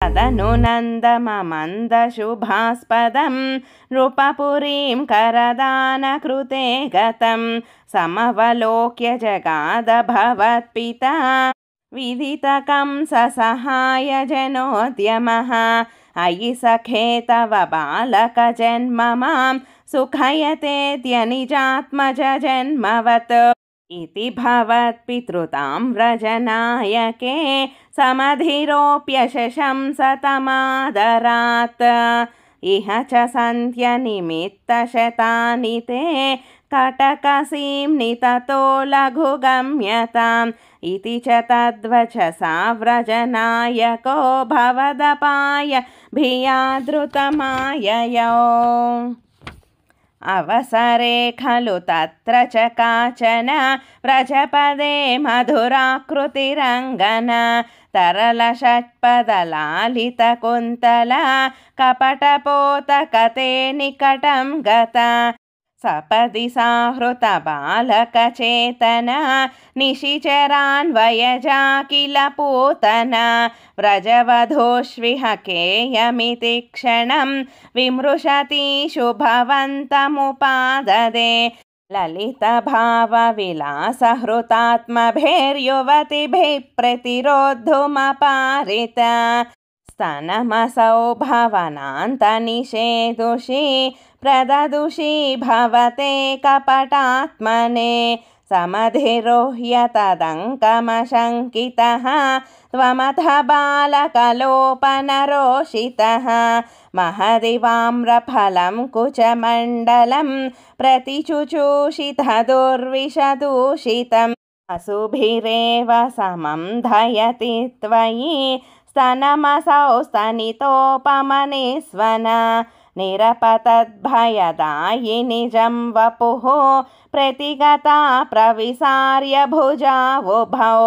तदनु नन्दममन्दशुभास्पदं नृपपुरीं करदानकृते गतं समवलोक्य जगाद भवत्पिता विदितकंससहायजनोद्यमः अयि सखे तव बालकजन्म मां सुखयतेद्य निजात्मज जन्मवत् इति भवत्पितृताम्रजनायके समधिरोप्यशंसतमादरात् इह च सन्त्यनिमित्तशतानि ते कटकसीम्नि ततो लघुगम्यताम् इति च तद्वचसा व्रजनायको भवदपाय भियादृतमाययौ अवसरे खलु तत्र च काचन व्रजपदे मधुराकृतिरङ्गना तरलषट्पदलालितकुन्तला कपटपोतकते निकटं गता सपदि साहृतबालकचेतना निशिचरान्वयजा किल पूतना व्रजवधूष्विह केयमिति क्षणं विमृशतीषु भवन्तमुपाददे ललितभावविलासहृतात्मभिर्युवतिभिः प्रतिरोद्धुमपारिता स्तनमसौ भवनान्तनिषेदुषी प्रददुषी भवते कपटात्मने समधिरोह्य तदङ्कमशङ्कितः त्वमथ बालकलोपनरोषितः महदिवाम्रफलं कुचमण्डलं प्रतिचुचूषितदुर्विषदूषितम् असुभिरेव समं धयति त्वयि स्तनमसौ स्तनितोपमनिस्वना निरपतद्भयदायिनि जं वपुः प्रतिगता प्रविसार्य भुजावुभौ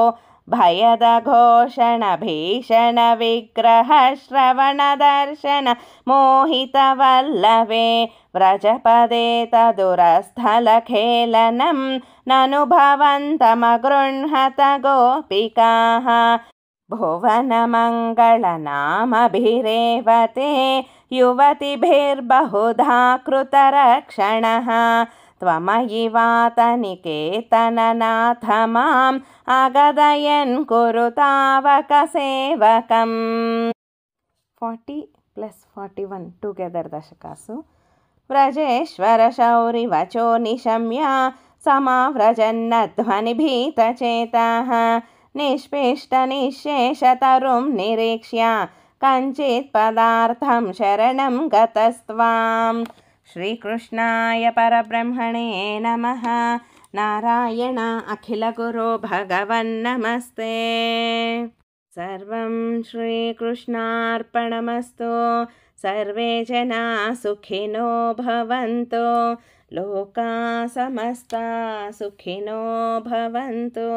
भयदघोषणभीषणविग्रहश्रवणदर्शन मोहितवल्लवे व्रजपदे तदुरस्थलखेलनं ननुभवन्तमगृह्णत गोपिकाः भुवनमङ्गलनामभिरेव ते युवतिभिर्बहुधा कृतरक्षणः त्वमयि वातनिकेतननाथ माम् अगदयन् कुरु तावकसेवकम् 40 + 41 टुगेदर दशकासु व्रजेश्वर शौरिवचो निशम्य समाव्रजन्नध्वनिभीतचेताः निष्पिष्टनिःशेषतरुं निरीक्ष्य कञ्चित् पदार्थं शरणं गतस्त्वां श्रीकृष्णाय परब्रह्मणे नमः। नारायण अखिलगुरो भगवन्नमस्ते। सर्वं श्रीकृष्णार्पणमस्तु। सर्वे जना सुखिनो भवन्तु। लोका समस्ता सुखिनो भवन्तु।